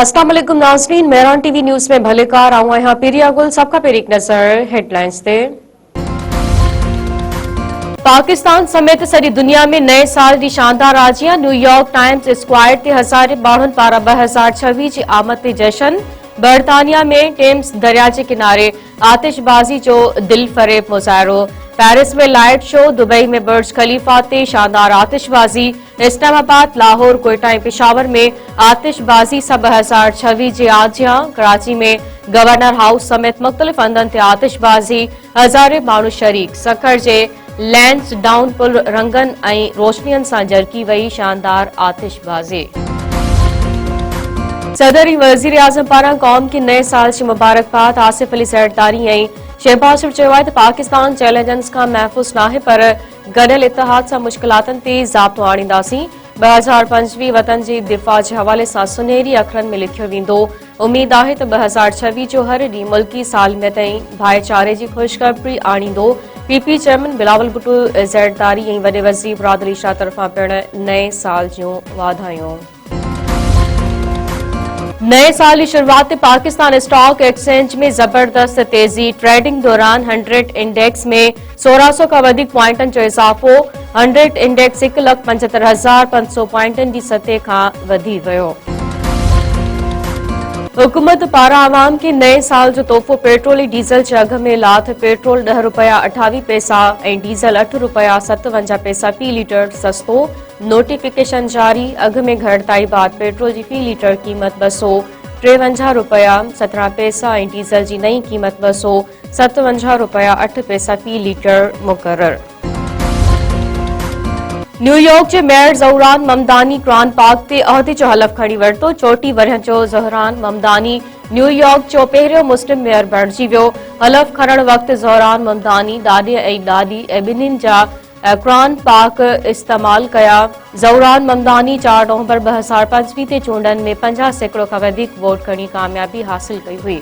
अस्सलाम वालेकुम नाज़रीन, मेहरान टीवी न्यूज़ में भलेकार आऊं आहियां पिरिया गुल। सबका पहिरीं हिक नज़र हेडलाइंस ते। पाकिस्तान समेत सॼी दुनिया में नए साल जी शानदार आजियां। न्यूयॉर्क टाइम्स स्क्वायर ते हज़ारे माण्हुनि पारां 2026 जी आमद ते जश्न। बर्तानिया में टेम्स दरिया जे किनारे आतिशबाज़ी जो दिल फरेब मुज़ाहिरो। पेरिस में लाइट शो, दुबई में बुर्ज खलीफा ते शानदार आतिशबाज़ी। इस्लामाबाद, लाहौर, कोयटा ऐं पेशावर में आतिशबाज़ी सां 2026 जी आजियां। कराची में गवर्नर हाउस समेत मुख़्तलिफ़ हंधनि ते आतिशबाज़ी, हज़ारे माण्हू शरीक। सखर जे लैंस डाउन पुल रंगनि ऐं रोशनियुनि सां जरकी वई शानदार आतिशबाज़ी। सदर ऐं वज़ीर आज़म पारां क़ौम खे नए साल जी मुबारकबाद। आसिफ अली ज़रदारी ऐं शहबाज शरीफ़ चयो आहे त पाकिस्तान चैलेंजनि खां महफ़ूज़ नाहे, पर गॾियल इतिहाद सां मुश्किलातुनि ते ज़ाब्तो आणींदासीं। 2025 वतन जी दिफ़ा जे हवाले सां सुनहरी अखरनि में लिखियो वेंदो। उमीद आहे त 2026 जो हर ॾींहुं मुल्की सालमियत ऐं भाईचारे जी ख़ुशख़बरी आणींदो। पीपी चेयरमैन बिलावल भुट्टो ज़रदारी ऐं वॾे वज़ीर मुराद अली शाह तरफ़ां पिण नए साल जूं वाधायूं। नए साल की शुरुआत ते पाकिस्तान स्टॉक एक्सचेंज में जबरदस्त तेजी। ट्रेडिंग दौरान 100 इंडेक्स में 1600 का वधिक पॉइंटन जो इजाफो। 100 इंडेक्स 1,75,500 पॉइंटन की सतह का वधी वियो। हुकूमत पारां आवाम के नए साल जो तोहफ़ो। पेट्रोल ऐं डीज़ल जे अघ में लाथ। पेट्रोल 10 रुपया 28 पैसा ऐं डीज़ल 8 रुपया 57 पैसा फ़ी लीटर सस्तो। नोटिफिकेशन जारी। अघ में घटिताई बाद पेट्रोल जी फ़ी लीटर क़ीमत 253 रुपया 17 पैसा ऐं डीज़ल जी नई क़ीमत 257 रुपया 8 पैसा फ़ी लीटर मुक़रर। न्यूयॉर्क के मेयर ज़हरान ममदानी कुरान पाक ते अहदे जो हलफ खणी वरितो। 34 वरहनि जो ज़हरान ममदानी न्यूयॉर्क जो पहिरियों मुस्लिम मेयर बणिजी वियो। हलफ खणण वक़्तु ज़हरान ममदानी ॾाॾे ऐं ॾाॾी ऐं ॿिन्हिनि जा कुरान पाक इस्तेमाल कया। ज़हरान ममदानी 4 नवंबर 2025 ते चूंडनि में 50% खां वधीक वोट खणी कामयाबी हासिल कई हुई।